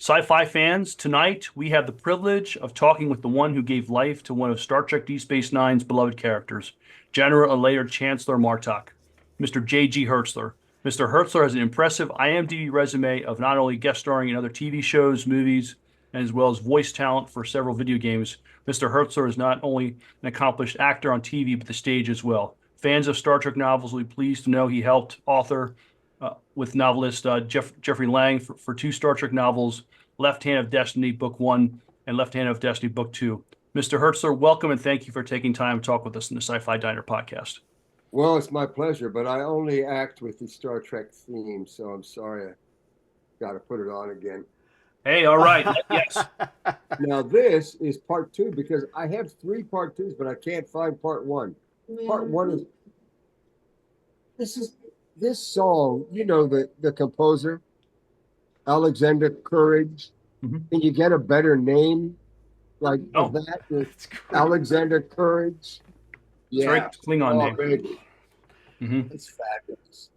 Sci-fi fans, tonight we have the privilege of talking with the one who gave life to one of Star Trek Deep Space Nine's beloved characters, General and later Chancellor Martok, Mr. J.G. Hertzler. Mr. Hertzler has an impressive IMDb resume of not only guest starring in other TV shows, movies, and as well as voice talent for several video games. Mr. Hertzler is not only an accomplished actor on TV, but the stage as well. Fans of Star Trek novels will be pleased to know he helped author with novelist Jeffrey Lang for two Star Trek novels, Left Hand of Destiny Book 1 and Left Hand of Destiny Book 2. Mr. Hertzler, welcome and thank you for taking time to talk with us in the Sci-Fi Diner podcast. Well, it's my pleasure, but I only act with the Star Trek theme, so I'm sorry I got to put it on again. Hey, all right. Yes. Now, this is part 2 because I have 3 part 2s, but I can't find part 1. Part 1 is this song, you know, the composer, Alexander Courage. Mm-hmm. Can you get a better name like of that? Alexander Courage. Yeah, right. Klingon name. Baby. Mm-hmm. It's fabulous.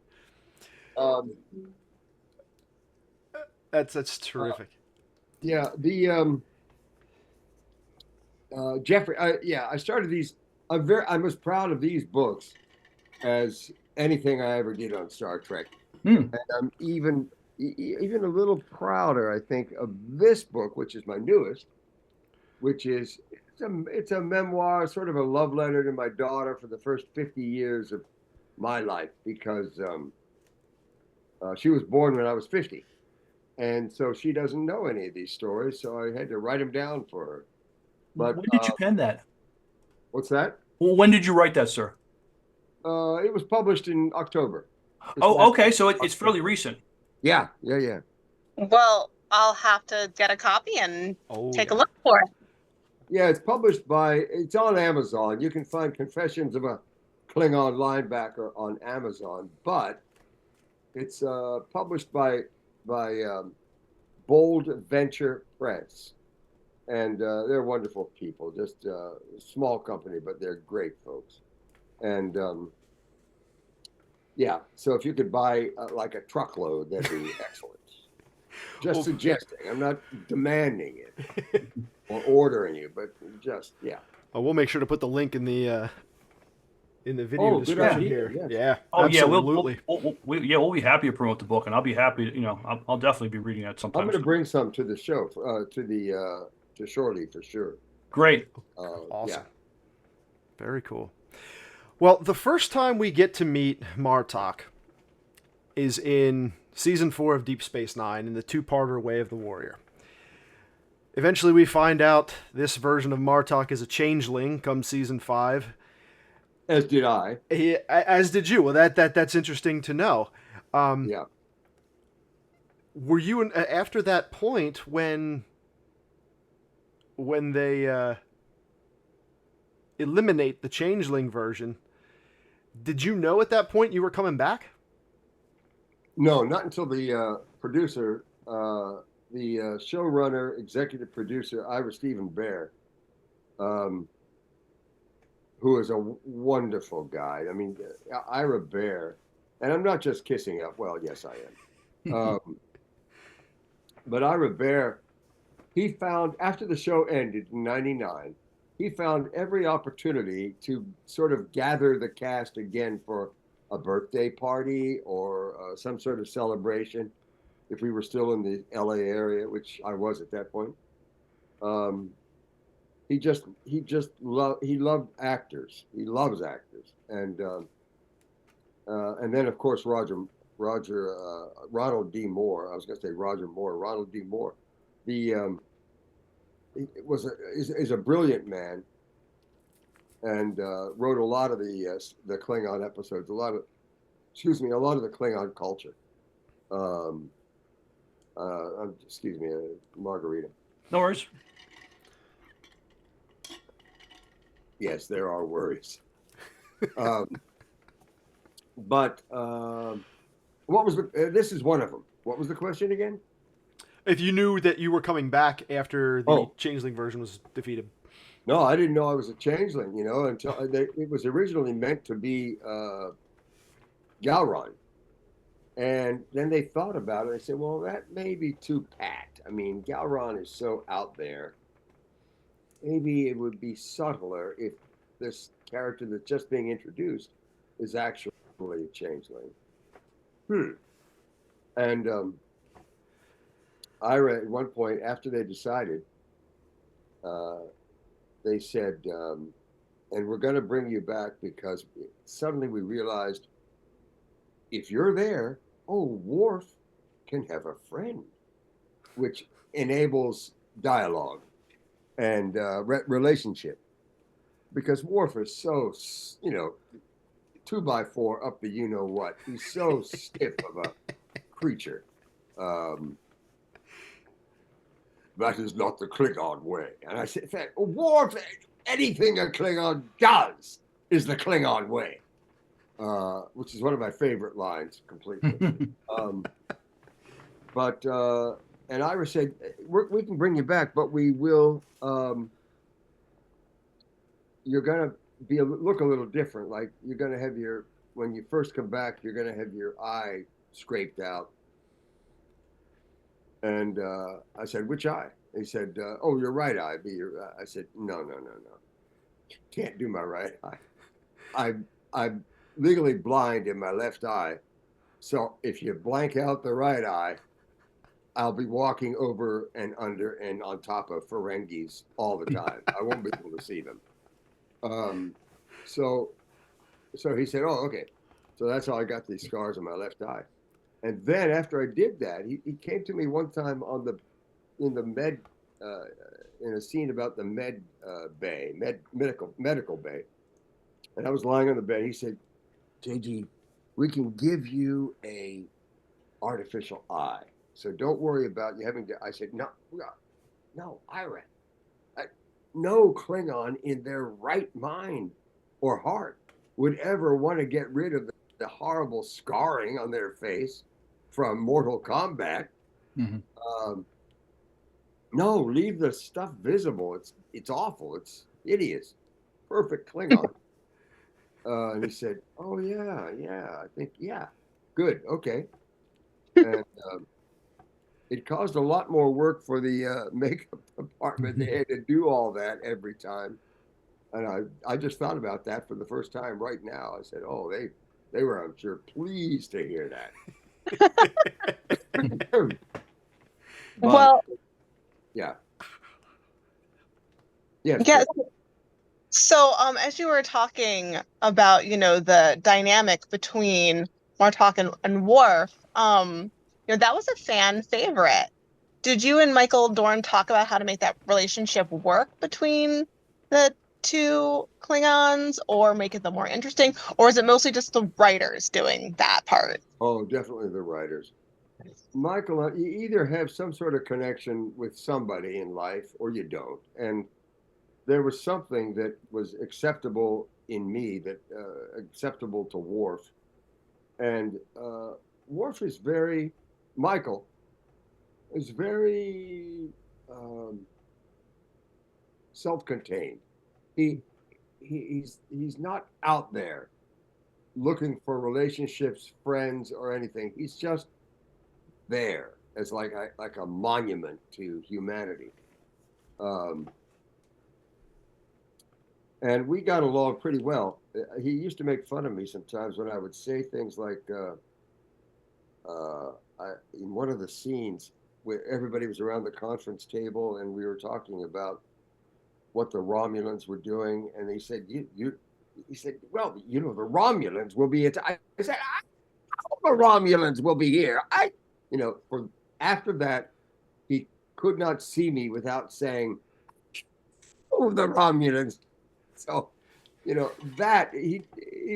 That's terrific. Yeah, the Jeffrey. I started these. I'm as proud of these books as anything I ever did on Star Trek, and I'm even a little prouder, I think, of this book, which is my newest, which is it's a memoir, sort of a love letter to my daughter for the first 50 years of my life, because she was born when I was 50. And so she doesn't know any of these stories, so I had to write them down for her. But when did you pen that? What's that? Well, when did you write that, sir? It was published in October. Okay, so it's fairly recent. Yeah. Well, I'll have to get a copy and take a look for it. Yeah, it's on Amazon. You can find Confessions of a Klingon Linebacker on Amazon, but it's published by Bold Venture Press, and they're wonderful people. Just a small company, but they're great folks. And so if you could buy like a truckload, that'd be excellent. Just suggesting. I'm not demanding it or ordering you, but just we'll make sure to put the link in the video description here. Yes. Yeah. Oh, absolutely. We'll be happy to promote the book, and I'll be happy to, I'll definitely be reading that sometime. I'm going to bring some to the show, to Shorty for sure. Great. Awesome. Yeah. Very cool. Well, the first time we get to meet Martok is in Season 4 of Deep Space Nine in the 2-parter Way of the Warrior. Eventually we find out this version of Martok is a changeling come Season 5. As did I. As did you. Well, that's interesting to know. Yeah. Were you after that point when they eliminate the changeling version? Did you know at that point you were coming back? No, not until the producer, the showrunner, executive producer, Ira Stephen Bear, who is a wonderful guy. I mean, Ira Bear, and I'm not just kissing up. Well, yes, I am. But Ira Bear, he found, after the show ended in '99, he found every opportunity to sort of gather the cast again for a birthday party or some sort of celebration, if we were still in the LA area, which I was at that point. He loved actors. He loves actors, and then of course Ronald D. Moore. I was going to say Roger Moore. Ronald D. Moore. Is a brilliant man, and wrote a lot of the Klingon episodes. A lot of the Klingon culture. Excuse me, margarita. No worries. Yes, there are worries. But what was this is one of them. What was the question again? If you knew that you were coming back after the changeling version was defeated. No, I didn't know I was a changeling, until it was originally meant to be Galron. And then they thought about it. They said, well, that may be too pat. I mean, Galron is so out there. Maybe it would be subtler if this character that's just being introduced is actually a changeling. And Ira, at one point, after they decided, they said, and we're going to bring you back because suddenly we realized if you're there, Worf can have a friend, which enables dialogue and relationship. Because Worf is so, 2x4 up the you-know-what. He's so stiff of a creature. That is not the Klingon way. And I said, Worf, anything a Klingon does is the Klingon way, which is one of my favorite lines completely. And Ira said, we can bring you back, but we will, you're going to look a little different. Like you're going to have when you first come back, you're going to have your eye scraped out. And I said, which eye? He said, your right eye. I said, no. Can't do my right eye. I'm legally blind in my left eye. So if you blank out the right eye, I'll be walking over and under and on top of Ferengis all the time. I won't be able to see them. So he said, okay. So that's how I got these scars on my left eye. And then after I did that, he came to me one time in a scene about the medical bay. And I was lying on the bed. He said, JG, we can give you a artificial eye. So don't worry about you having to. I said, no, Ira. No Klingon in their right mind or heart would ever want to get rid of the horrible scarring on their face from Mortal Kombat. Mm-hmm. No, leave the stuff visible. It's awful. It's hideous. Perfect Klingon. And he said, oh, yeah, I think, yeah. Good, okay. And it caused a lot more work for the makeup department. They had to do all that every time. And I just thought about that for the first time right now. I said, oh, they were, I'm sure, pleased to hear that. Well, yeah. Yes. Yeah. So, as you were talking about, the dynamic between Martok and Worf, that was a fan favorite. Did you and Michael Dorn talk about how to make that relationship work between the two Klingons or make it more interesting? Or is it mostly just the writers doing that part? Oh, definitely the writers. Michael, you either have some sort of connection with somebody in life or you don't. And there was something that was acceptable in me, that acceptable to Worf. And Worf is Michael is very self-contained. He's not out there looking for relationships, friends, or anything. He's just there as like a monument to humanity. And we got along pretty well. He used to make fun of me sometimes when I would say things like, in one of the scenes where everybody was around the conference table and we were talking about what the Romulans were doing, and he said, he said, well, the Romulans will be. I said, I know the Romulans will be here. After that, he could not see me without saying, oh, the Romulans. So, that he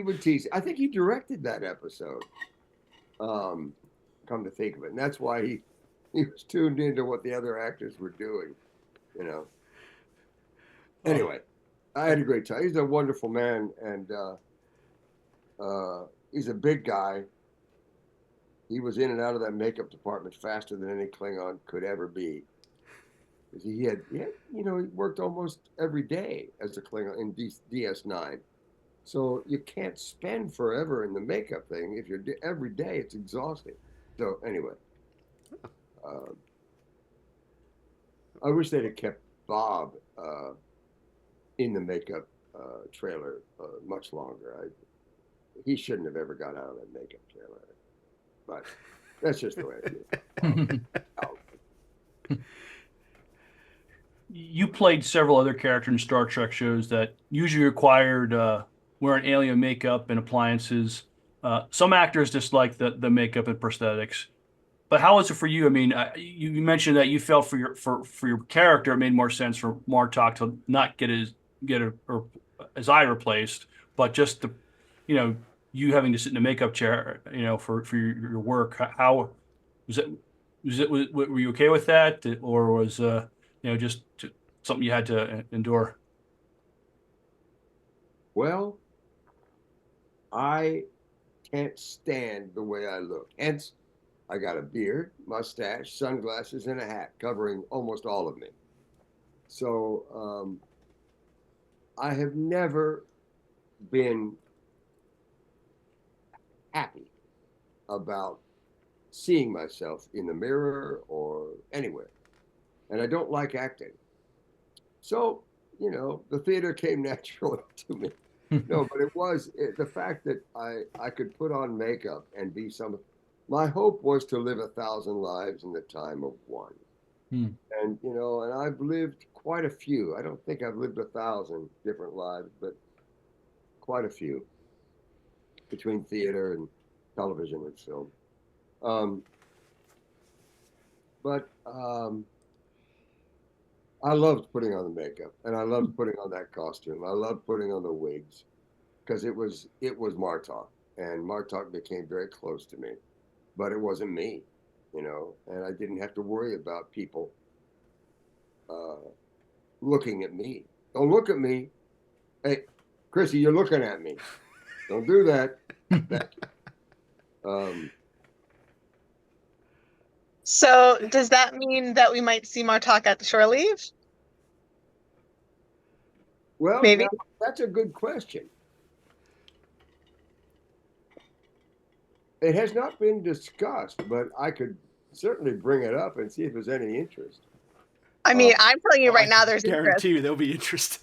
would tease. I think he directed that episode. Come to think of it, and that's why he was tuned into what the other actors were doing. Anyway, I had a great time. He's a wonderful man, and he's a big guy. He was in and out of that makeup department faster than any Klingon could ever be. He worked almost every day as a Klingon in DS9. So you can't spend forever in the makeup thing. If you're every day, it's exhausting. So anyway, I wish they'd have kept Bob in the makeup trailer much longer. He shouldn't have ever got out of that makeup trailer. But that's just the way it is. You played several other characters in Star Trek shows that usually required wearing alien makeup and appliances. Some actors just like the makeup and prosthetics. But how was it for you? I mean, you mentioned that you felt for your character, it made more sense for Martok to not get his eye replaced, but just you having to sit in a makeup chair, for your work. How was it? Were you okay with that, or was just something you had to endure? Well, I can't stand the way I look. Hence, I got a beard, mustache, sunglasses, and a hat covering almost all of me. So I have never been happy about seeing myself in the mirror or anywhere. And I don't like acting. So, the theater came naturally to me. No, but the fact that I could put on makeup and be my hope was to live 1,000 lives in the time of one. And, and I've lived quite a few. I don't think I've lived 1,000 different lives, but quite a few between theater and television and film. But I loved putting on the makeup, and I loved putting on that costume. I loved putting on the wigs because it was Martok, and Martok became very close to me, but it wasn't me, and I didn't have to worry about people looking at me. Don't look at me. Hey, Chrissy, you're looking at me. Don't do that. So does that mean that we might see Martok at the shore leave? Well, Maybe. now, that's a good question. It has not been discussed, but I could certainly bring it up and see if there's any interest. I mean, I'm telling you right now, there's guarantee interest. you there'll be interest.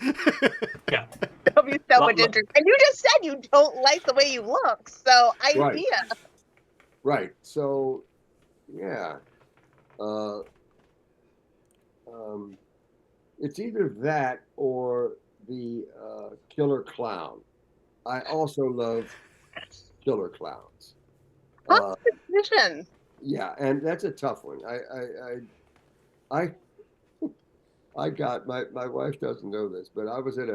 Yeah. There'll be so much interest. And you just said you don't like the way you look. So idea. Right. So, yeah. It's either that or the killer clown. I also love killer clowns. Competition. Yeah, and that's a tough one. I got my wife doesn't know this, but I was at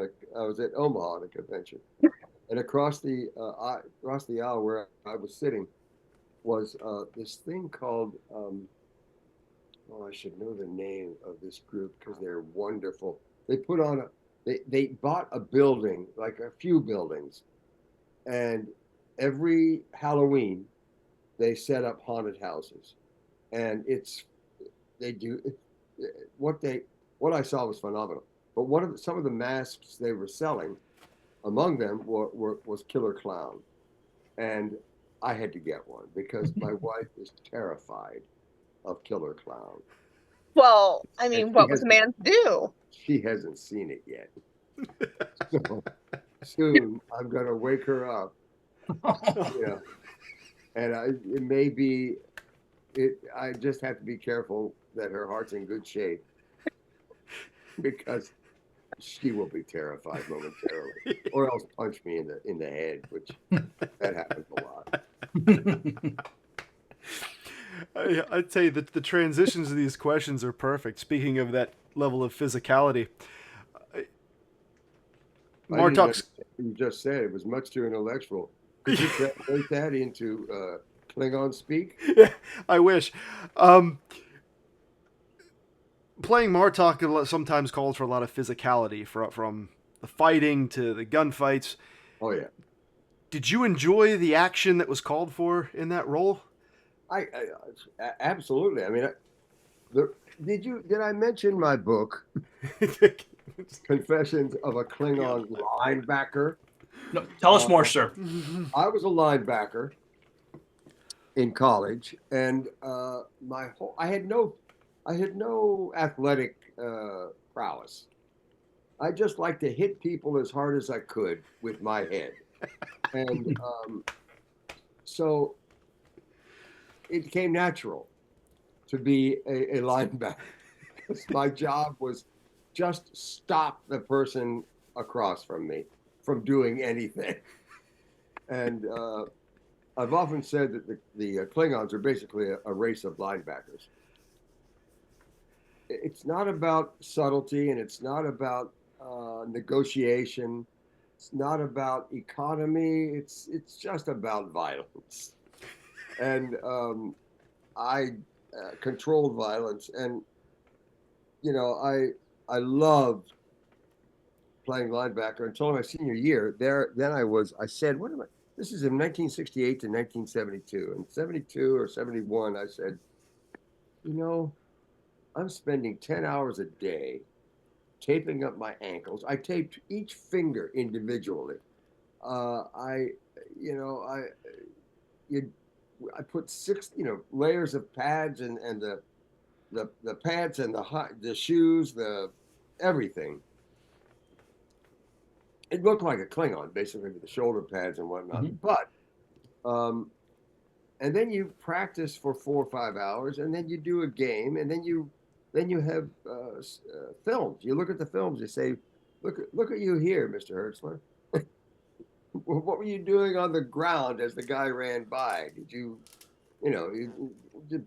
Omaha at a convention, and across the aisle where I was sitting was this thing called I should know the name of this group because they're wonderful. They bought a building, like a few buildings, and every Halloween they set up haunted houses, and what I saw was phenomenal. But some of the masks they were selling, among them was Killer Clown, and I had to get one because my wife is terrified of Killer Clown. Well, I mean, what was a man to do? She hasn't seen it yet. So soon I'm gonna wake her up. Yeah. And it may be I just have to be careful that her heart's in good shape because she will be terrified momentarily, or else punch me in the head, which that happens a lot. I'd say that the transitions of these questions are perfect. Speaking of that level of physicality, Martok's. You just said it was much too intellectual. Could you translate that into Klingon speak? Yeah, I wish. Playing Martok sometimes calls for a lot of physicality, from the fighting to the gunfights. Oh yeah. Did you enjoy the action that was called for in that role? I absolutely. I mean, did I mention my book, Confessions of a Klingon Linebacker? No, tell us more, sir. I was a linebacker in college, and I I had no athletic prowess. I just like to hit people as hard as I could with my head. And so it came natural to be a linebacker because my job was just stop the person across from me from doing anything. And I've often said that the Klingons are basically a race of linebackers. It's not about subtlety and it's not about negotiation. It's not about economy. It's just about violence. And I controlled violence, and I loved playing linebacker until my senior year. Then I said, what am I? This is in 1968 to 1972. In 72 or 71, I said, you know, I'm spending 10 hours a day taping up my ankles. I taped each finger individually. I, you know, you, I put six, layers of pads and the pants and the shoes, the everything. It looked like a Klingon, basically, with the shoulder pads and whatnot. Mhm. But um, and then you practice for 4 or 5 hours, and then you do a game, and then you have films. You look at the films. You say, look at you here, Mr. Hertzler. What were you doing on the ground as the guy ran by? Did you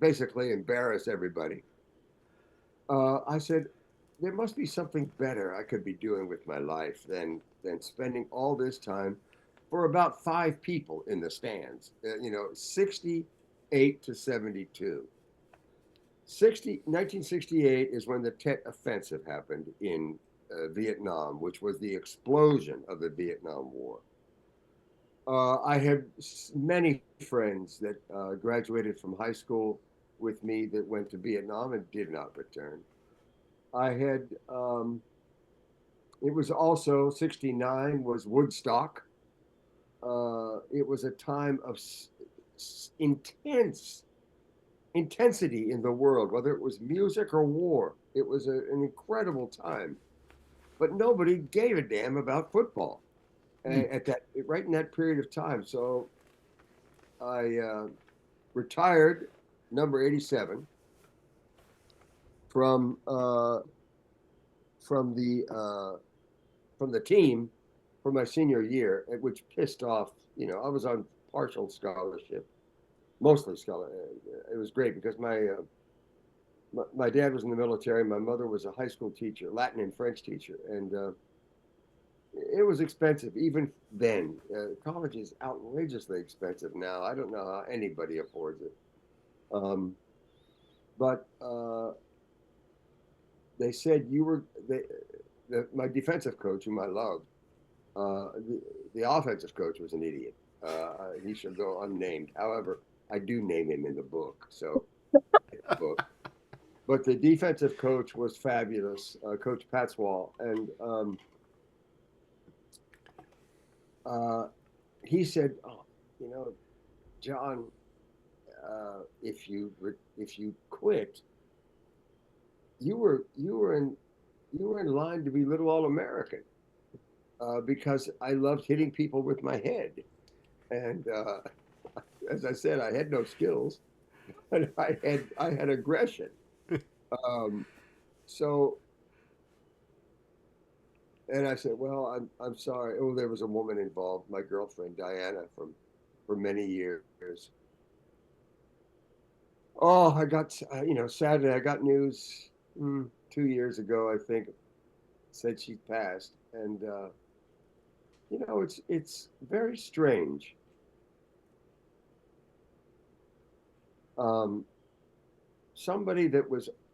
basically embarrass everybody? I said, there must be something better I could be doing with my life than spending all this time for about 5 people in the stands. 68 to 72. 1968 is when the Tet Offensive happened in Vietnam, which was the explosion of the Vietnam War. I had many friends that graduated from high school with me that went to Vietnam and did not return. I had, it was also 69 was Woodstock. It was a time of intense intensity in the world, whether it was music or war. It was an incredible time, but nobody gave a damn about football at that right in that period of time. So I retired, number 87, from from the uh, from the team for my senior year, which pissed off. I was on partial scholarship, mostly scholar. It was great because my dad was in the military. My mother was a high school teacher, Latin and French teacher, and it was expensive even then. College is outrageously expensive now. I don't know how anybody affords it. But they said my defensive coach, whom I loved, the offensive coach was an idiot. He should go unnamed. However, I do name him in the book. So, book. But the defensive coach was fabulous, Coach Patswall, and he said, "Oh, John, if you quit, you were in line to be little all American because I loved hitting people with my head, and as I said, I had no skills, but I had aggression. Um, so, and I said, well, I'm sorry. Oh, there was a woman involved, my girlfriend Diana, for many years. Oh, I got Saturday. I got news 2 years ago, I think, said she passed, and it's very strange. Um, Somebody that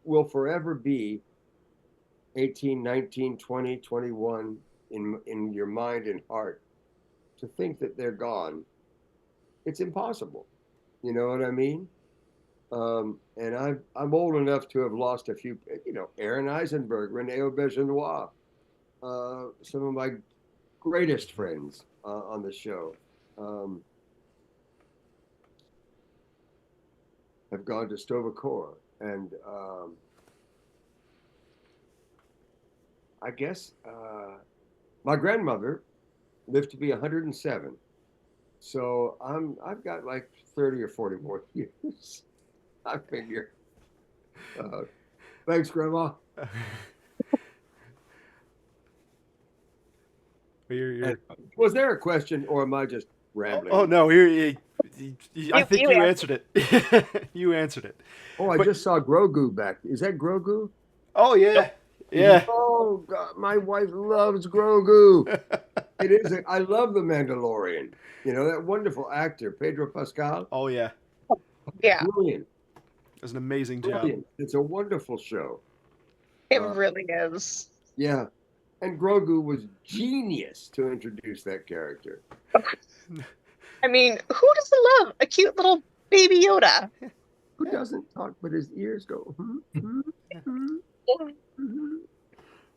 will forever be 18, 19, 20, 21 in your mind and heart, to think that they're gone, it's impossible. You know what I mean? And I'm old enough to have lost a few, Aaron Eisenberg, Rene Aubergenois, some of my greatest friends on the show have gone to Tovacor, and I guess my grandmother lived to be 107. So I've got like 30 or 40 more years. I figure. Thanks, Grandma. You're... Was there a question, or am I just rambling? Oh no, I think you answered it. You answered it. Oh, I just saw Grogu back. Is that Grogu? Oh yeah, yeah. Oh God, my wife loves Grogu. It is. I love the Mandalorian. You know that wonderful actor Pedro Pascal. Oh yeah. Yeah, Brilliant. It's an amazing Brilliant. job. It's a wonderful show. it really is. Yeah. And Grogu was genius to introduce that character. I mean, who doesn't love a cute little baby Yoda? Who doesn't talk but his ears go?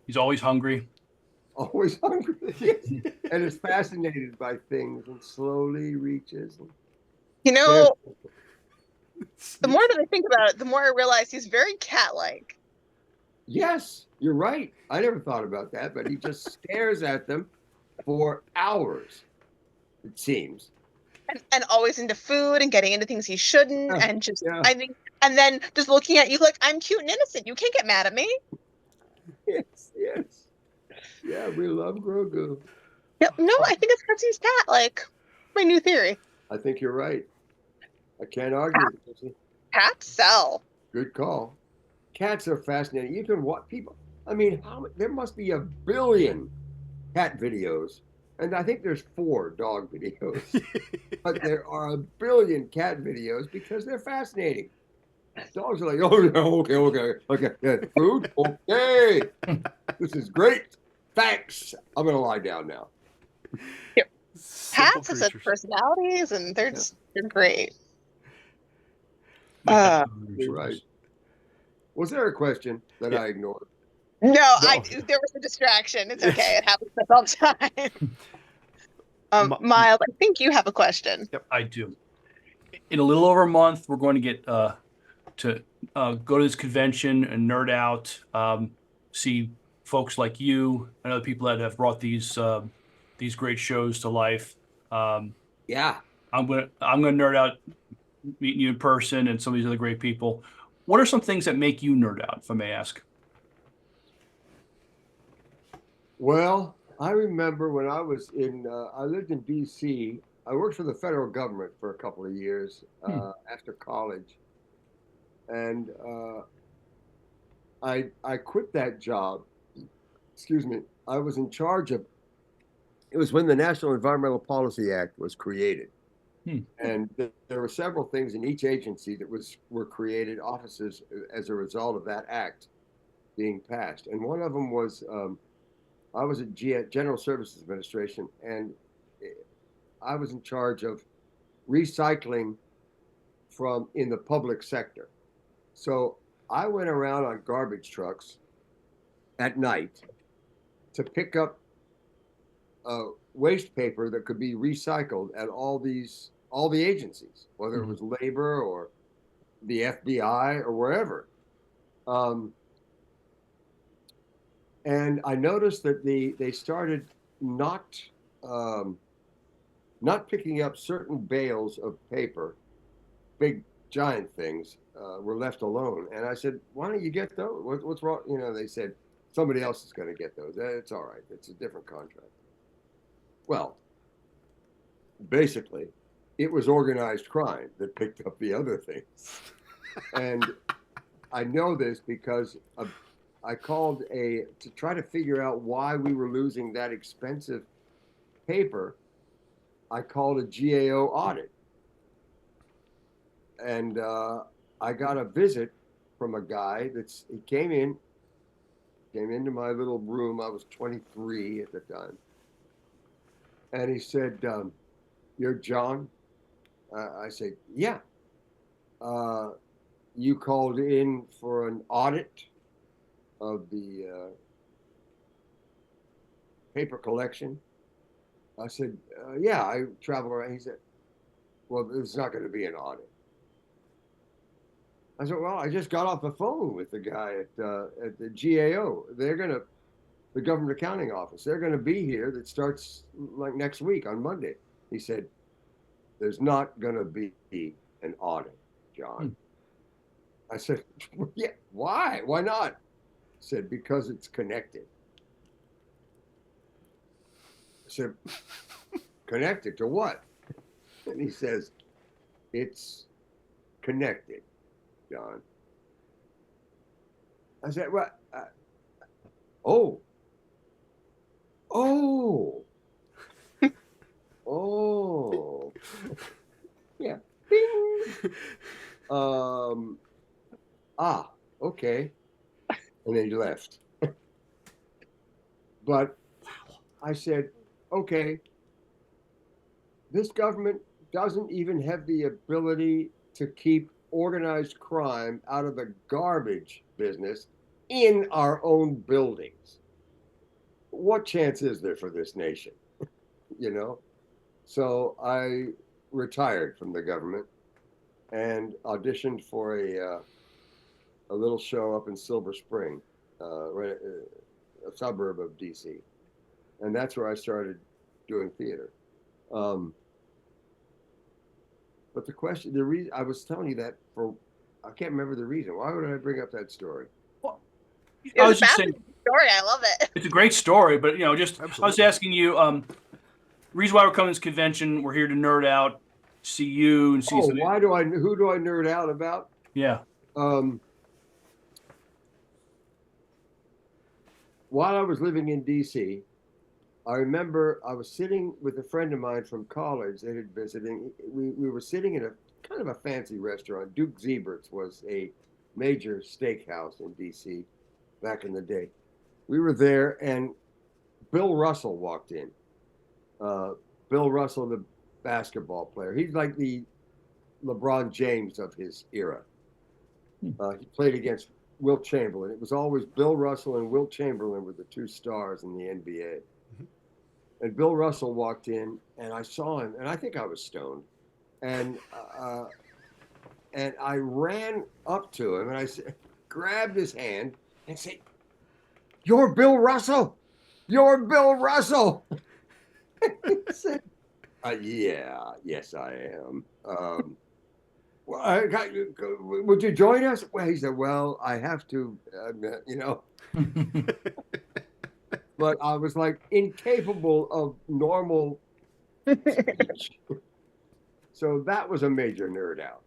He's always hungry. Always hungry. And is fascinated by things and slowly reaches. You know, the more that I think about it, the more I realize he's very cat-like. Yes, you're right. I never thought about that, but he just stares at them for hours, it seems. And always into food and getting into things he shouldn't, Yeah, and just, yeah. I mean, and then just looking at you like, I'm cute and innocent. You can't get mad at me. Yes, yes. Yeah, we love Grogu. Yep. No, I think it's because he's cat-like. My new theory. I think you're right. I can't argue. Cats sell. Good call. Cats are fascinating. You can watch people. I mean, there must be 1 billion cat videos, and I think there's 4 dog videos, but there are 1 billion cat videos because they're fascinating. Dogs are like, oh, okay, yeah, food, okay, this is great. Thanks. I'm gonna lie down now. Yep. Simple Cats have such creatures. personalities, and they're great. You're right. Was there a question that I ignored? No, No. there was a distraction. It's okay. It happens all the time. Miles, I think you have a question. Yep, I do. In a little over a month, we're going to get to go to this convention and nerd out, see folks like you and other people that have brought these great shows to life. Yeah. I'm gonna nerd out meeting you in person and some of these other great people. What are some things that make you nerd out, if I may ask? Well, I remember when I was I lived in D.C. I worked for the federal government for a couple of years after college. And I quit that job. Excuse me. I was in charge of, it was when the National Environmental Policy Act was created. And there were several things in each agency that were created, offices as a result of that act being passed. And one of them was, I was at General Services Administration, and I was in charge of recycling in the public sector. So I went around on garbage trucks at night to pick up waste paper that could be recycled at all the agencies, whether it was labor or the FBI or wherever. And I noticed that they started not picking up certain bales of paper, big giant things, were left alone. And I said, why don't you get those? What's wrong? You know, they said, somebody else is going to get those. It's all right. It's a different contract. Well, basically, it was organized crime that picked up the other things. And I know this because I called to try to figure out why we were losing that expensive paper. I called a GAO audit. And I got a visit from a guy he came into my little room. I was 23 at the time. And he said, you're John? I said, yeah. You called in for an audit of the paper collection? I said, yeah, I travel around. He said, well, there's not going to be an audit. I said, well, I just got off the phone with the guy at the GAO. They're going to the government accounting office. They're going to be here. That starts like next week on Monday. He said, there's not going to be an audit, John. I said, yeah, why? Why not? He said, because it's connected. I said, connected to what? And he says, it's connected, John. I said, what? Oh. Oh. Yeah. Bing. Okay. And then he left. But I said, okay, this government doesn't even have the ability to keep organized crime out of the garbage business in our own buildings. What chance is there for this nation? You know? So I retired from the government and auditioned for a little show up in Silver Spring, a suburb of DC. And that's where I started doing theater. But the question, the reason I was telling you that I can't remember the reason. Why would I bring up that story? Well, It I was was a just saying, fascinating story. I love it. it's a great story, but I was Absolutely. asking you, reason why we're coming to this convention, we're here to nerd out, see you and see Oh, something. who do I nerd out about? Yeah. While I was living in DC, I remember I was sitting with a friend of mine from college that had visiting. We were sitting in a kind of a fancy restaurant. Duke Zebert's was a major steakhouse in DC back in the day. We were there, and Bill Russell walked in. Bill Russell, the basketball player. He's like the LeBron James of his era. He played against Wilt Chamberlain. It was always Bill Russell and Wilt Chamberlain were the two stars in the NBA. And Bill Russell walked in, and I saw him, and I think I was stoned, and I ran up to him, and I grabbed his hand and said, "You're Bill Russell! You're Bill Russell!" He said, "Yeah, yes, I am. Well, would you join us?" Well, he said, "Well, I have to, you know." But I was like incapable of normal speech. So that was a major nerd out.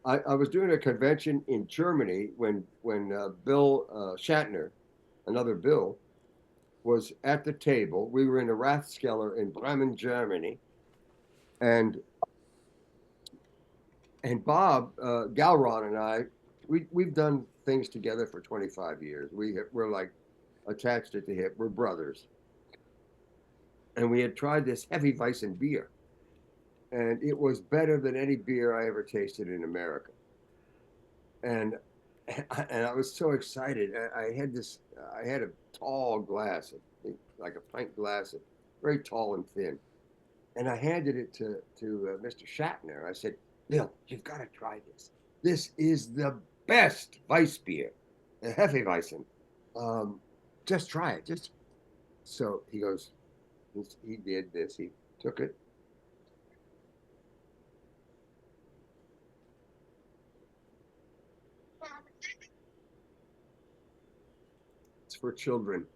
I was doing a convention in Germany when Bill Shatner, another Bill, was at the table. We were in a Rathskeller in Bremen, Germany, and Bob Galron and I, we've done things together for 25 years. We're like attached at the hip. We're brothers. And we had tried this Hefeweizen beer, and it was better than any beer I ever tasted in America. And I was so excited. I had a tall glass, like a pint glass, very tall and thin. And I handed it to Mr. Shatner. I said, "Bill, you've got to try this. This is the best Weiss beer, the Hefeweizen. Just try it. Just." So he goes, he did this. He took it. It's for children.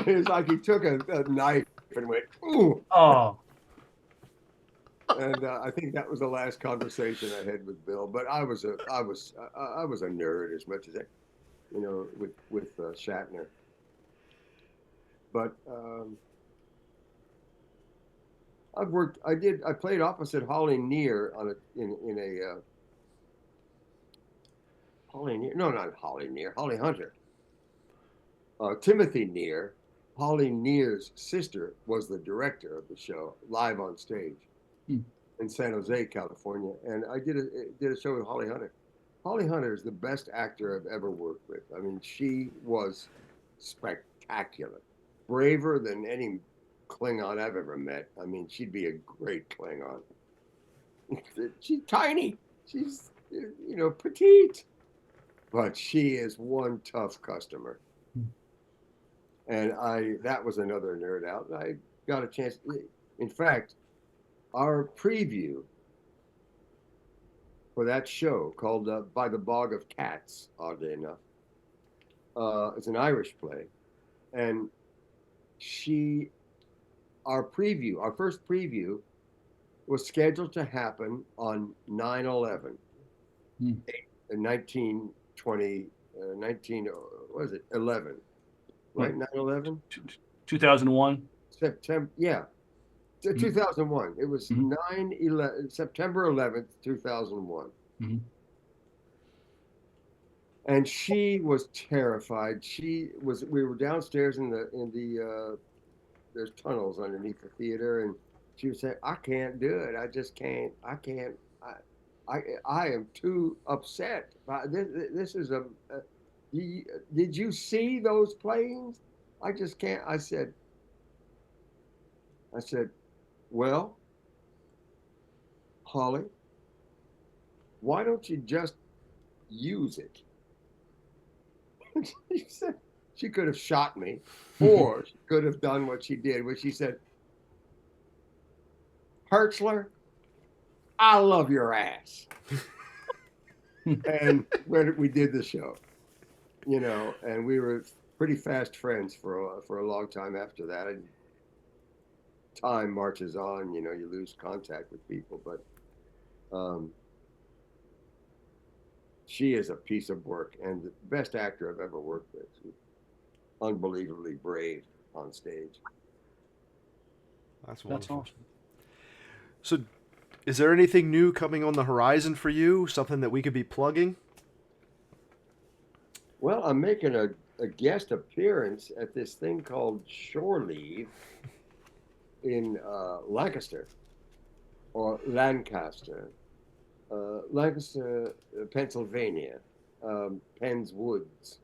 It was like he took a knife and went, "Ooh." Oh. And I think that was the last conversation I had with Bill. But I was a nerd as much as with Shatner. But I played opposite Holly Near Holly Near, no, not Holly Near, Holly Hunter. Timothy Near, Holly Near's sister, was the director of the show live on stage in San Jose, California. And I did a show with Holly Hunter. Holly Hunter is the best actor I've ever worked with. I mean, she was spectacular, braver than any Klingon I've ever met. I mean, she'd be a great Klingon. She's tiny. She's petite, but she is one tough customer. And that was another nerd out. I got a chance. In fact, our preview for that show called By the Bog of Cats, oddly enough, it's an Irish play. And our first preview was scheduled to happen on 9/11 in 1920, 19, what is it, 11, right? 9/11? 2001. September, yeah. 2001. It was 9/11, September 11th, 2001. Mm-hmm. And she was terrified. We were downstairs in the there's tunnels underneath the theater, and she would say, I can't do it. I just can't. I am too upset. This is did you see those planes? I just can't. I said, well, Holly, why don't you just use it? She said she could have shot me, or she could have done what she did, which she said, Hertzler, I love your ass. And when we did the show, and we were pretty fast friends for a long time after that. And time marches on, you lose contact with people, but she is a piece of work and the best actor I've ever worked with. She's unbelievably brave on stage. That's wonderful. That's awesome. So, is there anything new coming on the horizon for you? Something that we could be plugging? Well, I'm making a guest appearance at this thing called Shore Leave in Lancaster, or Lancaster, Pennsylvania, Penn's Woods.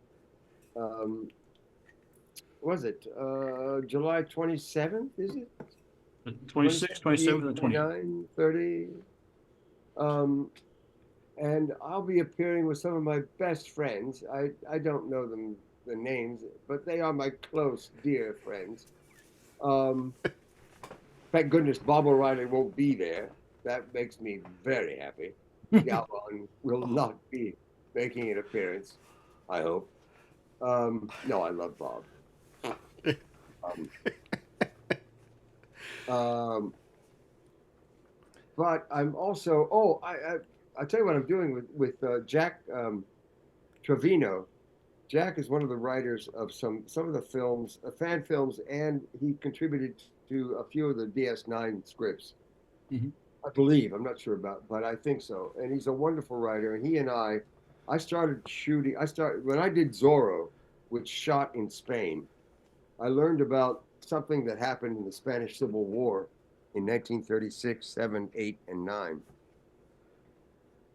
Was it July 27th, is it? 26th, 27th, and 28th. 29, 30. And I'll be appearing with some of my best friends. I don't know the names, but they are my close, dear friends. Thank goodness Bob O'Reilly won't be there. That makes me very happy. Galvan will not be making an appearance, I hope. No, I love Bob. But I'm also, I'll tell you what I'm doing with Jack Trevino. Jack is one of the writers of some of the films, fan films, and he contributed to a few of the DS9 scripts. Mm-hmm. I believe, I'm not sure about, but I think so. And he's a wonderful writer. And he and I started shooting. When I did Zorro, which shot in Spain. I learned about something that happened in the Spanish Civil War in 1936, 7, 8, and 9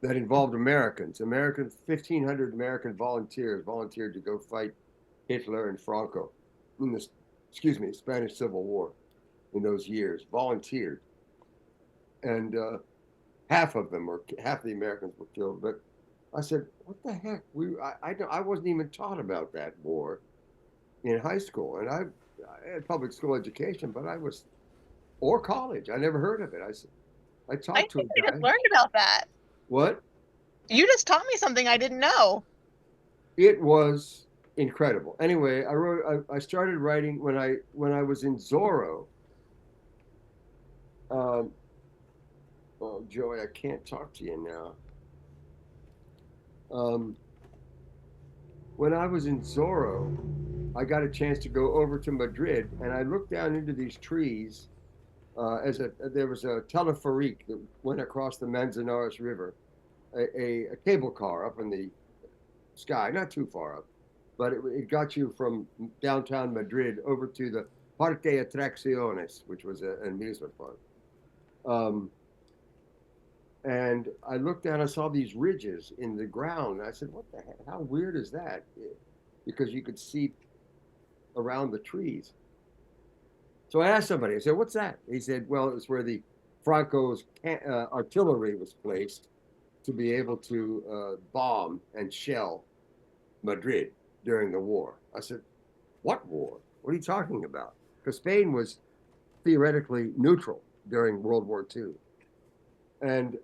that involved Americans. 1,500 American volunteered to go fight Hitler and Franco in the, Spanish Civil War in those years, volunteered. And half the Americans were killed. But I said, what the heck? I wasn't even taught about that war in high school. And I had public school education, but or college. I never heard of it. I talked to a guy. I just learned about that. What? You just taught me something I didn't know. It was incredible. Anyway, I started writing when I was in Zorro. Oh, Joey, I can't talk to you now. When I was in Zorro, I got a chance to go over to Madrid, and I looked down into these trees. There was a teleferique that went across the Manzanares River, a cable car up in the sky, not too far up, but it got you from downtown Madrid over to the Parque Atracciones, which was an amusement park. And I looked down, I saw these ridges in the ground, and I said, what the heck, how weird is that? Because you could see around the trees. So I asked somebody, I said, what's that? He said, well, it was where the Franco's artillery was placed to be able to bomb and shell Madrid during the war. I said, what war? What are you talking about? Because Spain was theoretically neutral during World War II. And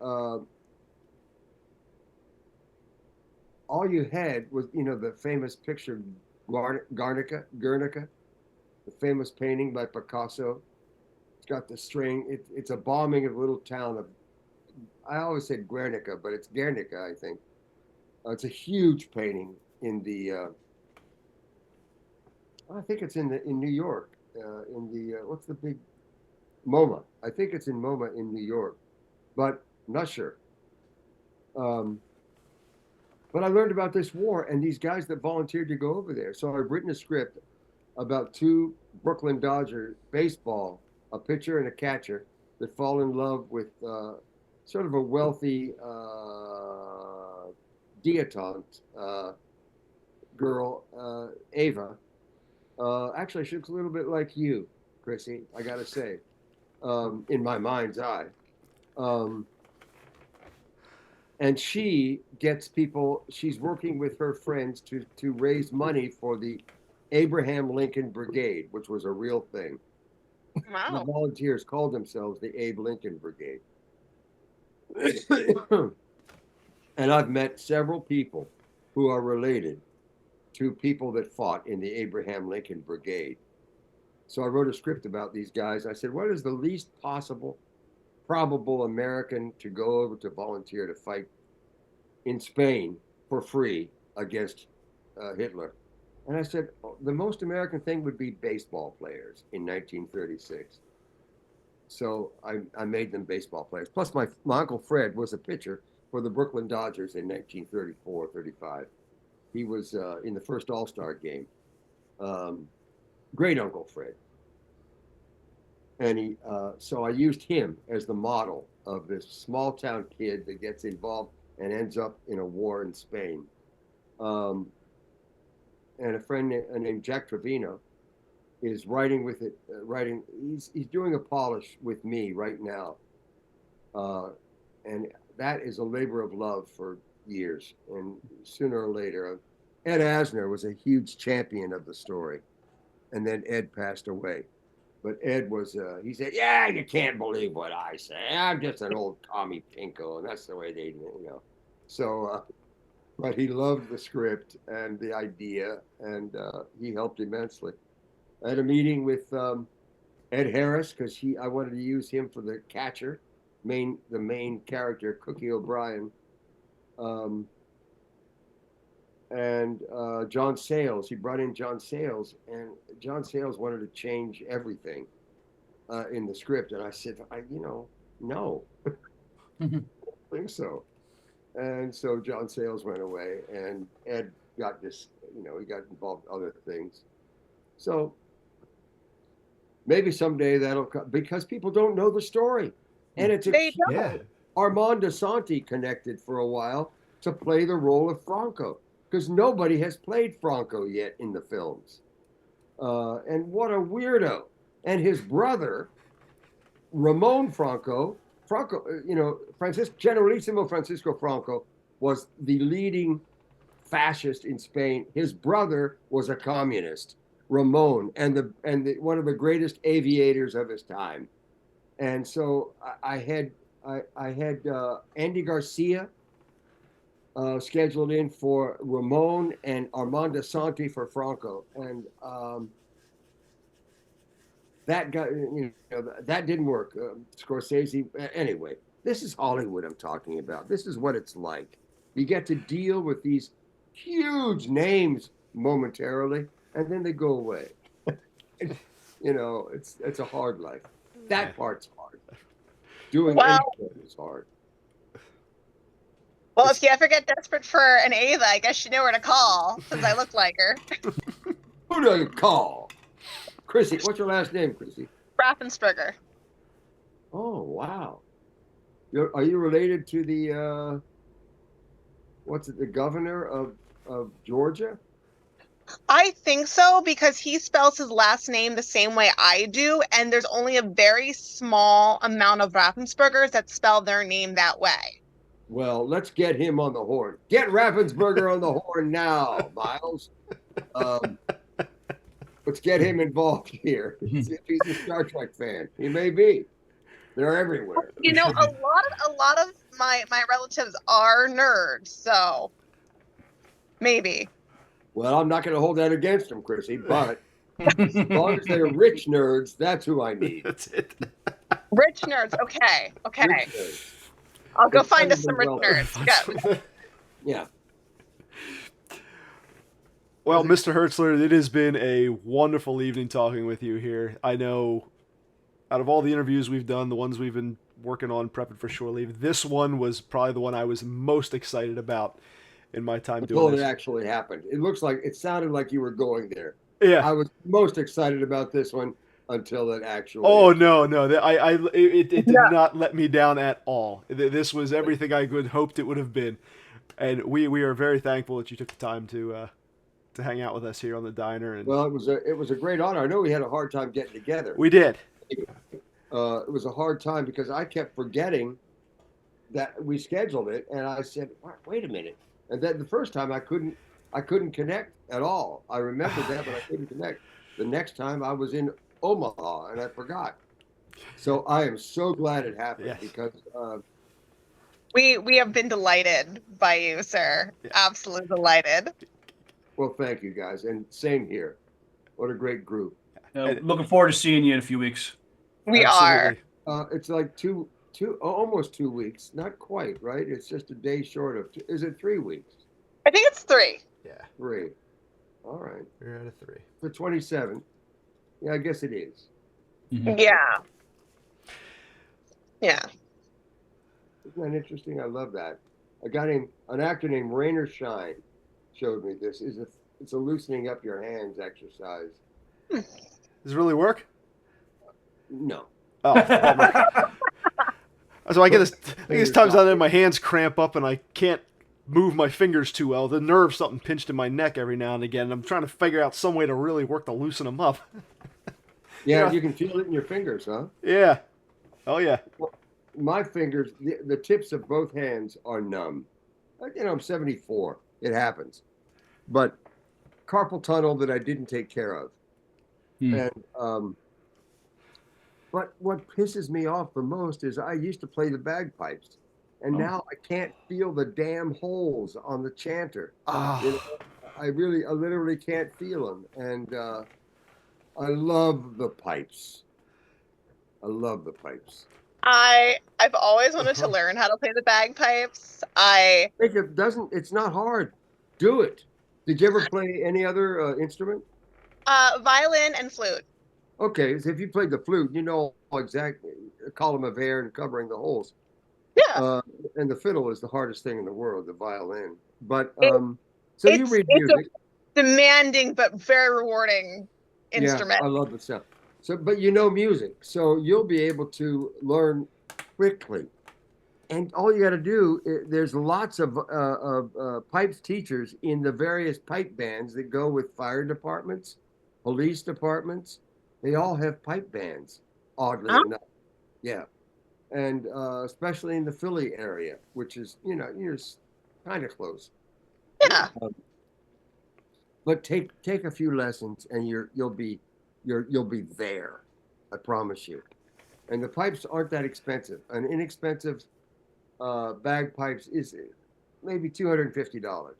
all you had was, the famous picture Guernica, the famous painting by Picasso. It's got the string. It's a bombing of a little town of, I always said Guernica, but it's Guernica, I think. It's a huge painting in the, I think it's in New York, in the, what's the big, MoMA. I think it's in MoMA in New York, but I'm not sure. But I learned about this war and these guys that volunteered to go over there. So I've written a script about two Brooklyn Dodger baseball, a pitcher and a catcher, that fall in love with sort of a wealthy dilettante girl, Ava. Actually, she looks a little bit like you, Chrissy, I got to say, in my mind's eye. And she gets people, she's working with her friends to raise money for the Abraham Lincoln Brigade, which was a real thing. Wow. The volunteers called themselves the Abe Lincoln Brigade. And I've met several people who are related to people that fought in the Abraham Lincoln Brigade. So I wrote a script about these guys. I said, what is the least possible probable American to go over to volunteer to fight in Spain for free against Hitler? And I said, the most American thing would be baseball players in 1936. So I made them baseball players. Plus, my Uncle Fred was a pitcher for the Brooklyn Dodgers in 1934, 35. He was in the first All-Star game. Great Uncle Fred. And so I used him as the model of this small town kid that gets involved and ends up in a war in Spain. And a friend named Jack Trevino is writing with it. He's doing a polish with me right now, and that is a labor of love for years. And sooner or later, Ed Asner was a huge champion of the story, and then Ed passed away. But Ed was, he said, yeah, you can't believe what I say. I'm just an old commie pinko, and that's the way they, So, but he loved the script and the idea, and he helped immensely. I had a meeting with Ed Harris because I wanted to use him for the catcher, the main character, Cookie O'Brien. And John Sayles. He brought in John Sayles, and John Sayles wanted to change everything in the script. And I said, no, I don't think so. And so John Sayles went away, and Ed got this, he got involved in other things. So maybe someday that'll come, because people don't know the story. And it's Armand Asante connected for a while to play the role of Franco, because nobody has played Franco yet in the films. And what a weirdo. And his brother, Ramon Franco, Generalissimo Francisco Franco was the leading fascist in Spain. His brother was a communist, Ramon, and one of the greatest aviators of his time. And so I had Andy Garcia scheduled in for Ramon and Armand Asante for Franco, and that guy, that didn't work. Scorsese, anyway. This is Hollywood I'm talking about. This is what it's like. You get to deal with these huge names momentarily, and then they go away. It's a hard life. That part's hard. Doing anything is hard. Well, if you ever get desperate for an Ava, I guess you know where to call, since I look like her. Who do you call? Chrissy, what's your last name, Chrissy? Raffensperger. Oh, wow. Are you related to the, the governor of Georgia? I think so, because he spells his last name the same way I do, and there's only a very small amount of Raffenspergers that spell their name that way. Well, let's get him on the horn. Get Raffensperger on the horn now, Miles. Um, let's get him involved here. If he's a Star Trek fan, he may be. They're everywhere. You know, a lot of my relatives are nerds, so maybe. Well, I'm not going to hold that against him, Chrissy, but as long as they're rich nerds, that's who I need. That's it. Rich nerds. Okay. Rich nerds. I'll go It's find us better some than rich nerds. Good. Yeah. Well, Mr. Hertzler, it has been a wonderful evening talking with you here. I know out of all the interviews we've done, the ones we've been working on prepping for shore leave, this one was probably the one I was most excited about in my time Until doing it this. actually happened. It sounded like you were going there. Yeah. I was most excited about this one until it actually. Oh no! It did not let me down at all. This was everything I could hoped it would have been, and we are very thankful that you took the time to hang out with us here on the diner. And Well, it was a great honor. I know we had a hard time getting together. we did. It was a hard time because I kept forgetting that we scheduled it, and I said, "Wait a minute." And then the first time I couldn't connect at all. I remembered that, but I couldn't connect. The next time I was in Omaha and I forgot. So I am so glad it happened Yes. because We have been delighted by you, sir. Yeah. Absolutely delighted. well, thank you guys, and same here. What a great group. Looking forward to seeing you in a few weeks. We are. Absolutely. It's like almost 2 weeks, not quite, right? It's just a day short of. Is it 3 weeks? I think it's 3. Yeah, 3. All right, we're at a 3. for 27. Yeah, I guess it is. Mhm. Yeah. Yeah. Isn't that interesting? I love that. An actor named Rainer Shine showed me this. It's a loosening up your hands exercise. Does it really work? No. Oh, so I get this. I guess times out there my hands cramp up and I can't move my fingers too well. The nerve something pinched in my neck every now and again. And I'm trying to figure out some way to really work to loosen them up. Yeah, you can feel it in your fingers, huh? Yeah. Oh yeah. My fingers, the tips of both hands are numb. I'm 74. It happens. But carpal tunnel that I didn't take care of. And but what pisses me off the most is I used to play the bagpipes, and now I can't feel the damn holes on the chanter. I literally can't feel them, and I love the pipes. I love the pipes. I've always wanted to learn how to play the bagpipes. It's not hard. Do it. Did you ever play any other instrument? Violin and flute. Okay, so if you played the flute, you know exactly a column of air and covering the holes. Yeah. And the fiddle is the hardest thing in the world, the violin. But you read it's music. a demanding but very rewarding instrument. Yeah, I love the sound. But you know music, so you'll be able to learn quickly. And all you got to do, there's lots of pipes teachers in the various pipe bands that go with fire departments, police departments. They all have pipe bands, oddly enough. Yeah. And especially in the Philly area, which is, you're kind of close. Yeah. But take a few lessons and you'll be there. I promise you. And the pipes aren't that expensive. An inexpensive bagpipes is maybe $250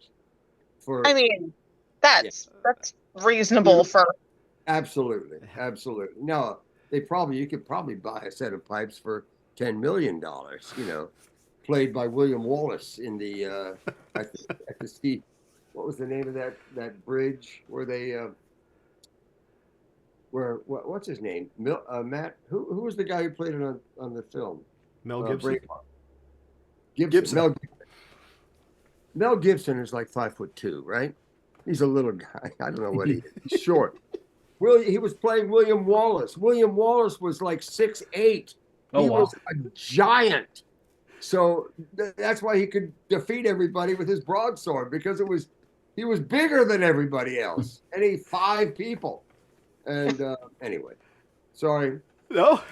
for. I mean, that's reasonable for. Absolutely. No, you could probably buy a set of pipes for $10 million. Played by William Wallace in the at the Steve. What was the name of that bridge where they what's his name? Matt. Who was the guy who played it on the film? Mel Gibson. Gibson. Mel Gibson is like 5'2", right? He's a little guy. I don't know what he is. He's short. He was playing William Wallace. William Wallace was like 6'8". Oh, He wow. was a giant. So that's why he could defeat everybody with his broadsword, because he was bigger than everybody else. And he 5 people. And anyway, sorry. No.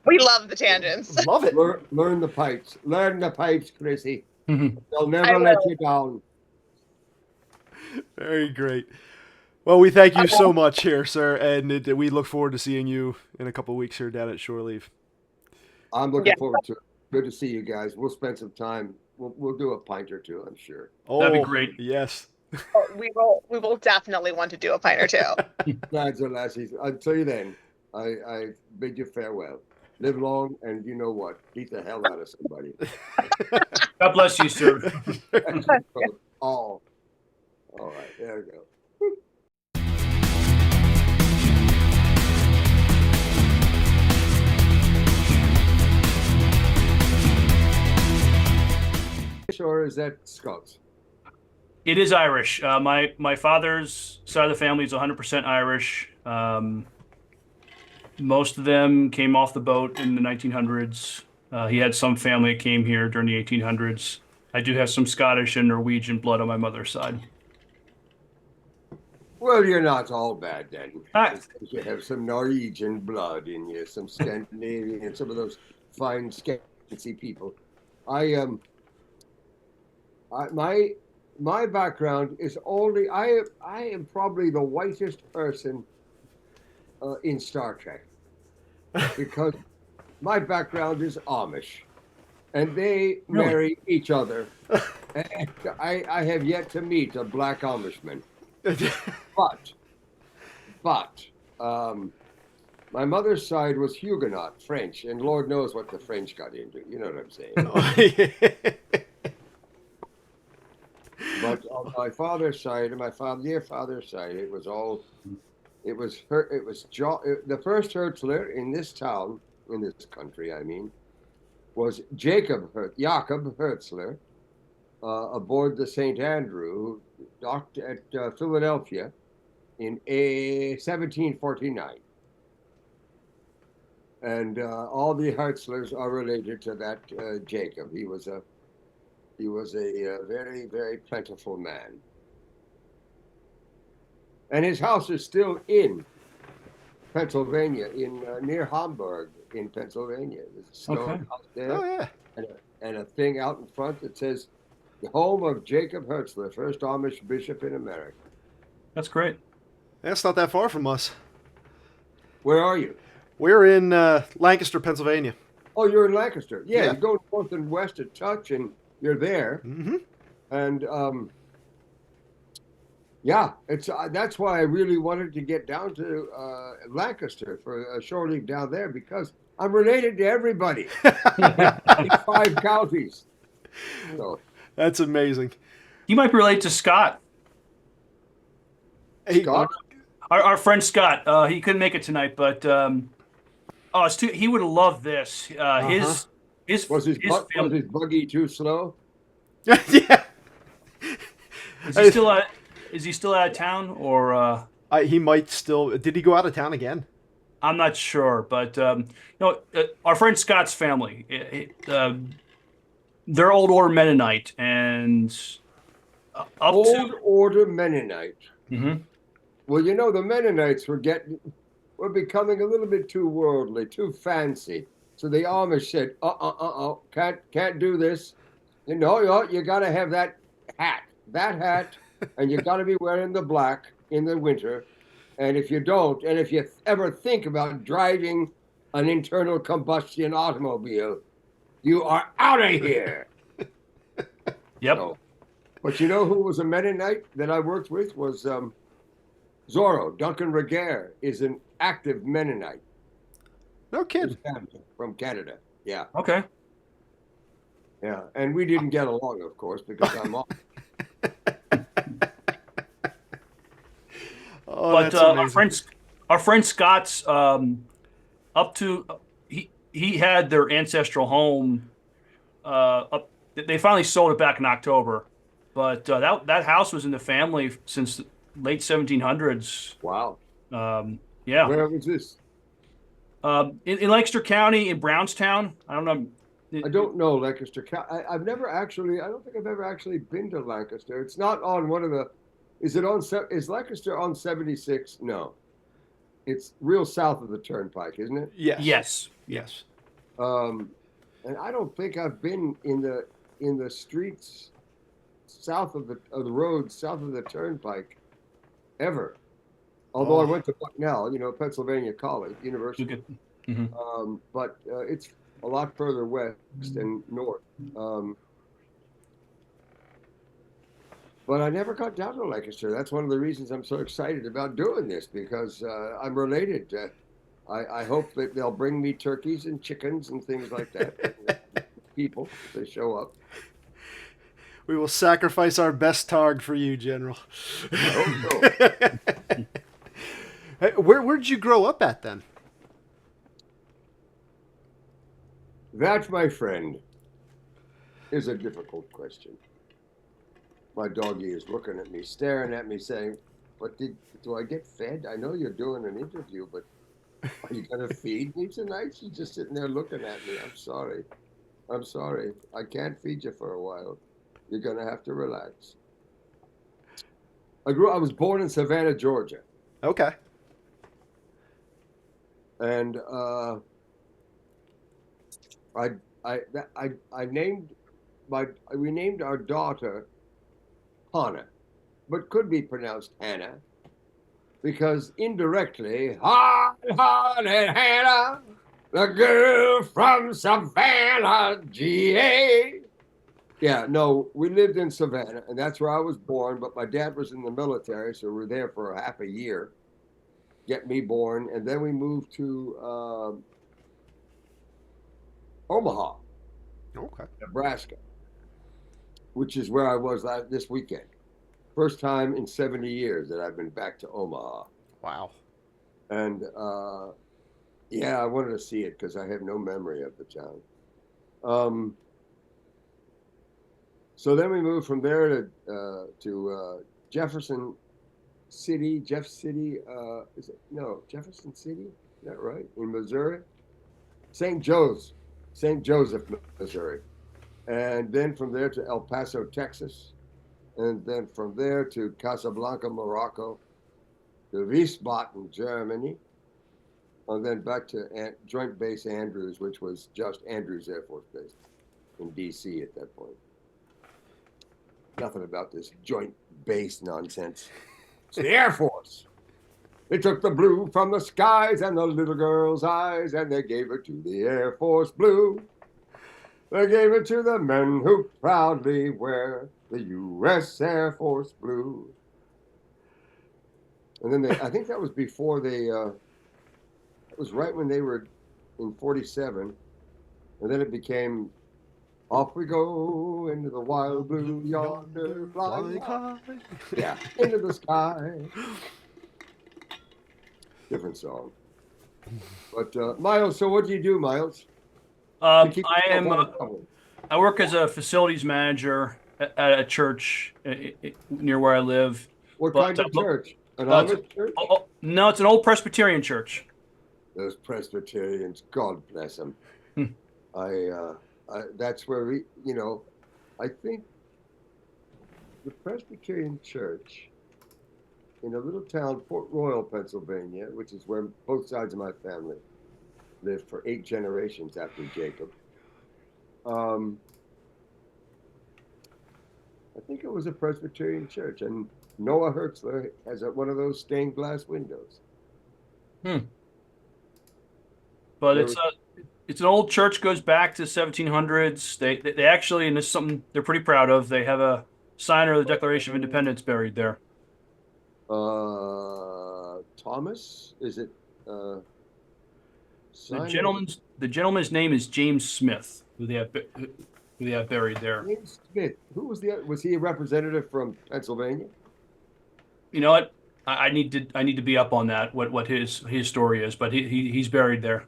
We love the tangents. Love it. Learn the pipes. Learn the pipes, Chrissy. Mhm. They'll I never let will. you down. Very great. Well, we thank you so much here, sir, and we look forward to seeing you in a couple of weeks here down at Shore Leave. I'm looking Yeah. forward to it. Good to see you guys. We'll spend some time. We'll do a pint or two, I'm sure. That'd be Oh, great. yes. Oh, we will definitely want to do a pint or two. Lads and lassies, until then, I bid you farewell. Live long, and you know what? Beat the hell out of somebody. God bless you, sir. All right, there we go. Or is that Scots? It is Irish. My father's side of the family is 100% Irish. Most of them came off the boat in the 1900s. He had some family that came here during the 1800s. I do have some Scottish and Norwegian blood on my mother's side. Well, you're not all bad then. Ah. You have some Norwegian blood in you, some Scandinavian, some of those fine Scancy people. My background is only I am probably the whitest person in Star Trek because my background is Amish, and they Really? marry each other. And I have yet to meet a black Amishman, but my mother's side was Huguenot French, and Lord knows what the French got into. You know what I'm saying? But on my father's side, and my father's side, the first Hertzler in this town, in this country, I mean, was Jacob Hertzler, aboard the St. Andrew, who docked at Philadelphia in 1749. And all the Hertzlers are related to that Jacob. He was a very, very plentiful man. And his house is still in Pennsylvania, near Hamburg in Pennsylvania. There's a stone house there. Oh, yeah. And a thing out in front that says, the home of Jacob Hertzler, first Amish bishop in America. That's great. That's not that far from us. Where are you? We're in Lancaster, Pennsylvania. Oh, you're in Lancaster. Yeah, Yeah. you go north and west a touch, and you're there. Mm-hmm. And yeah, it's that's why I really wanted to get down to Lancaster for a shore leave down there, because I'm related to everybody in 5 counties. So That's amazing. You might relate to Scott. Hey, Scott, Our friend Scott. He couldn't make it tonight, but he would have loved this. His was his family. buggy too slow? yeah. Is he still out of town, or He might still. Did he go out of town again? I'm not sure, but our friend Scott's family, they're Old Order Mennonite, and Old Order Mennonite. Mhm. Well, you know, the Mennonites were becoming a little bit too worldly, too fancy. So the Amish said, can't do this. You got to have that hat, and you got to be wearing the black in the winter. And if you don't, and if you ever think about driving an internal combustion automobile, you are out of here. Yep. So, but you know who was a Mennonite that I worked with was Zorro. Duncan Regehr is an active Mennonite. No kid. From Canada. Yeah. Okay. Yeah. And we didn't get along, of course, because I'm off. Oh, But that's amazing. our friend Scott's up to he had their ancestral home up. They finally sold it back in October, but that house was in the family since the late 1700s. Wow. Yeah. Where was this? In Lancaster County, in Brownstown. I don't know. I don't know Lancaster. I've never actually. I don't think I've ever actually been to Lancaster. It's not on one of the. Is it on? Is Lancaster on 76? No. It's real south of the Turnpike, isn't it? Yes. Yes. Yes. And I don't think I've been in the streets south of the road south of the turnpike ever. Although I went to Bucknell, Pennsylvania College University, but it's a lot further west and north. But I never got down to Lancaster. That's one of the reasons I'm so excited about doing this, because I'm related. I hope that they'll bring me turkeys and chickens and things like that. People, if they show up. We will sacrifice our best targ for you, General. I hope so. Hey, where'd you grow up at then? That, my friend, is a difficult question. My doggy is looking at me, staring at me, saying, "But do I get fed? I know you're doing an interview, but are you going to feed me tonight?" She's just sitting there looking at me. I'm sorry. I can't feed you for a while. You're going to have to relax. I was born in Savannah, Georgia. Okay. And we named our daughter Hannah, but could be pronounced Hannah, because indirectly, hard-hearted Hannah, the girl from Savannah, GA. Yeah, no, we lived in Savannah, and that's where I was born, but my dad was in the military, so we were there for half a year, get me born, and then we moved to Omaha, Okay. Nebraska, which is where I was this weekend. First time in 70 years that I've been back to Omaha. Wow. And yeah, I wanted to see it because I have no memory of the town. So then we moved from there to Jefferson City. Jefferson City? Is that right? In Missouri? St. Joseph, Missouri. And then from there to El Paso, Texas. And then from there to Casablanca, Morocco, to Wiesbaden, Germany, and then back to Joint Base Andrews, which was just Andrews Air Force Base in D.C. at that point. Nothing about this Joint Base nonsense. It's the Air Force. They took the blue from the skies and the little girl's eyes, and they gave it to the Air Force blue. They gave it to the men who proudly wear the U.S. Air Force blue. And then I think that was before it was right when they were in 47. And then it became, off we go into the wild blue yonder, flying high. Yeah, into the sky. Different song. But Miles, so what do you do, Miles? I work as a facilities manager at a church near where I live. What kind of church? An Amish church? No, it's an old Presbyterian church. Those Presbyterians, God bless them. That's where I think the Presbyterian church in a little town, Port Royal, Pennsylvania, which is where both sides of my family lived for 8 generations after Jacob. I think it was a Presbyterian church, and Noah Hertzler has one of those stained glass windows. But it's an old church, goes back to the 1700s. They actually, and this is something they're pretty proud of, they have a signer of the Declaration of Independence buried there. Thomas, is it? The gentleman's name is James Smith, who they have buried there. James Smith. Who was was he a representative from Pennsylvania? You know what? I need to be up on that. What his story is, but he's buried there.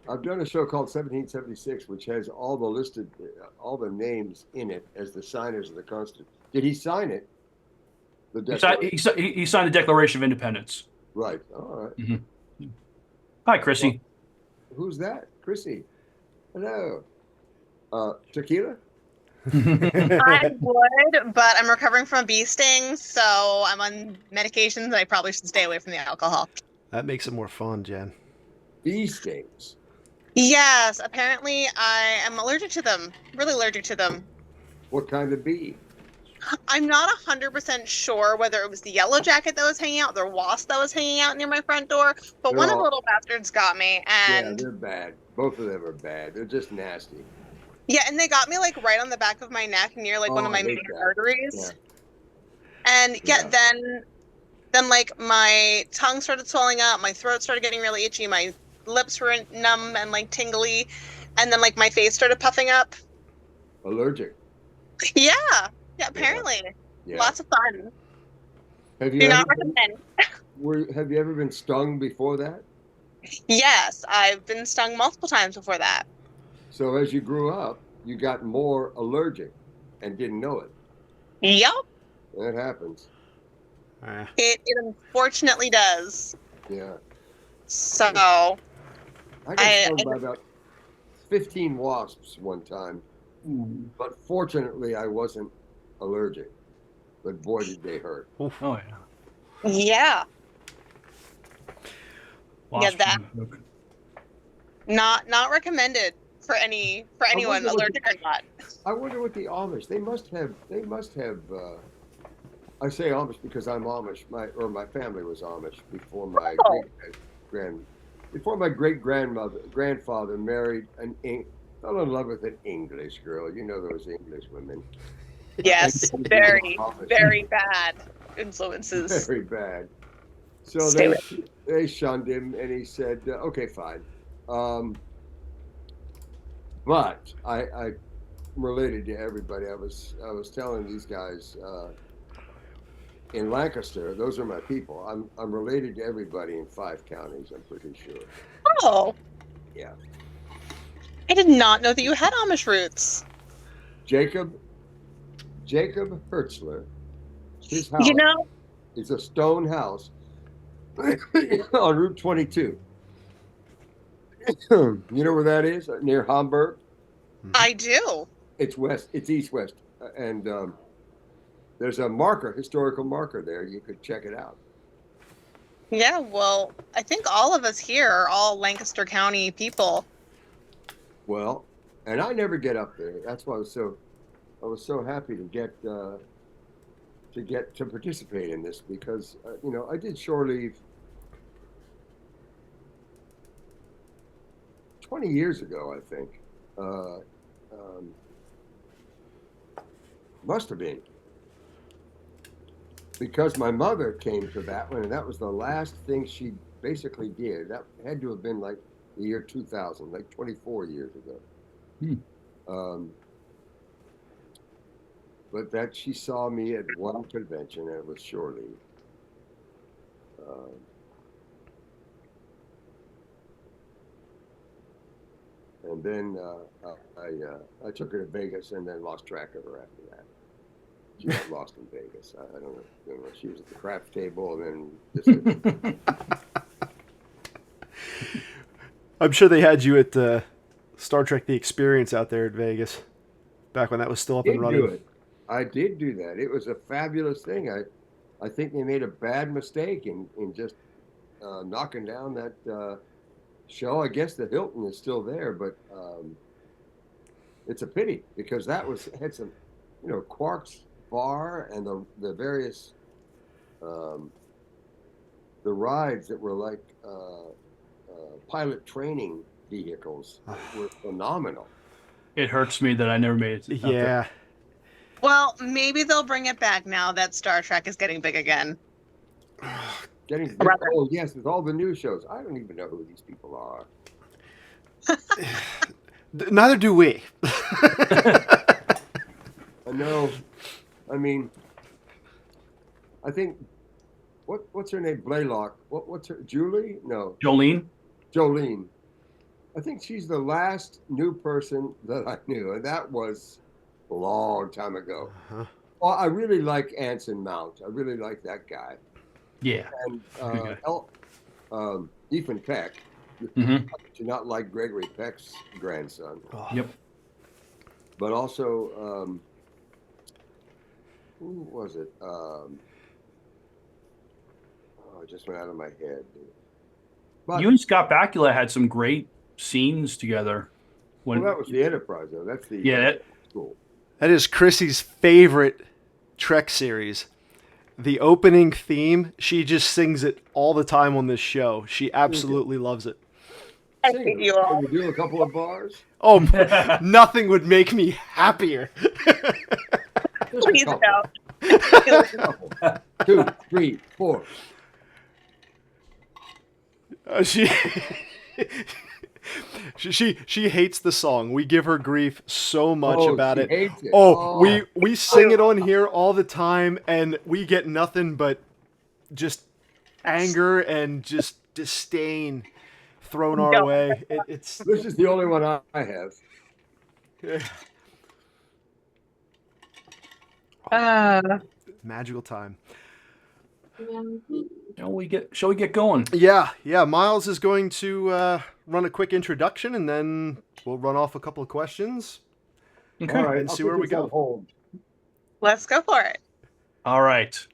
I've done a show called 1776, which has all the names in it as the signers of the Constitution. Did he sign it? He signed the Declaration of Independence. Right. All right. Mm-hmm. Hi, Chrissy. Well, who's that? Chrissy. Hello. Tequila? I would, but I'm recovering from a bee sting, so I'm on medications. I probably should stay away from the alcohol. That makes it more fun, Jen. Bee stings. Yes, apparently I am allergic to them. Really allergic to them. What kind of bee? I'm not 100% sure whether it was the yellow jacket that was hanging out, the wasp that was hanging out near my front door, but They're one of the all, little bastards got me, yeah, and they're bad. Both of them are bad. They're just nasty. yeah, and they got me like right on the back of my neck near like one Oh, of I my main hate that. Yeah, arteries. And yeah, yeah. then like my tongue started swelling up, my throat started getting really itchy, my lips were numb and like tingly, and then like my face started puffing up. Allergic. Yeah, yeah, Yeah, apparently. yeah. Lots of fun. Have you Do ever not been? recommend. Have you ever been stung before that? Yes, I've been stung multiple times before that. So as you grew up, you got more allergic and didn't know it. Yep, That happens. Eh. it unfortunately does. Yeah. So I got I stung by about 15 wasps one time, Ooh. but fortunately I wasn't allergic. But boy, did they hurt. Oh yeah. yeah, yeah, Wasps. that not recommended for I anyone wonder what the allergic or not. I wonder what the Amish. They must have. I say Amish because I'm Amish. My family was Amish before my Oh, grand before my great grandfather married fell in love with an English girl. You know those English women. yes, These people are very, Amish. very bad influences. Very bad. So Stay they away. they shunned him, and he said, "Okay, fine." Um, but I related to everybody. I was telling these guys in Lancaster. Those are my people. I'm related to everybody in 5 counties. I'm pretty sure. Oh, Yeah. I did not know that you had Amish roots. Jacob Jacob Hertzler. His You house know, is a stone house on Route 22. You know where that is? Near Hamburg. I do. It's west. It's east-west, and there's a marker, historical marker there. You could check it out. Yeah, well, I think all of us here are all Lancaster County people. Well, and I never get up there. That's why I was so happy to participate in this because I did shore leave 20 years ago, I think. Uh, um, must have been because my mother came to that one, and that was the last thing she basically did. That had to have been like the year 2000, like 24 years ago. Hmm. Um, but that she saw me at one convention, and it was shore leave. Um, and then I took her to Vegas, and then lost track of her after that. She got lost in Vegas. I don't know. She was at the craps table, and then disappeared. I'm sure they had you at Star Trek: The Experience out there at Vegas back when that was still up and Did do running. it. I did do that. It was a fabulous thing. I think they made a bad mistake in just knocking down that show. I guess the Hilton is still there, but it's a pity because that had some, Quark's bar and the various um, the rides that were like pilot training vehicles were phenomenal. It hurts me that I never made it out there. Yeah. Well, maybe they'll bring it back now that Star Trek is getting big again. Getting Or rather, oh yes, with all the new shows. I don't even know who these people are. Neither do we. I know. I mean, I think what's her name? Blaylock. What's her Julie? No, Jolene? Jolene. I think she's the last new person that I knew, and that was a long time ago. Uh-huh. Well, I really like Anson Mount. I really like that guy. Yeah. And Good guy. Ethan Peck. Mm-hmm. Do not like Gregory Peck's grandson, Oh. Yep. but also who was it? Oh, it just went out of my head. But You and Scott Bakula had some great scenes together. Well, that was the Enterprise, though. That's the school. That is Chrissy's favorite Trek series. The opening theme, she just sings it all the time on this show. She absolutely loves it. I hate you all. Can we do a couple of bars? Oh, nothing would make me happier. Please don't. 2, 3, 4. She hates the song. We give her grief so much about it. Hates it. We sing it on here all the time, and we get nothing but just anger and just disdain thrown our way. It's This is the only one I have. magical time. Shall we get going? Yeah. Miles is going to run a quick introduction, and then we'll run off a couple of questions. Okay. All right, and see where we go. Let's go for it. All right.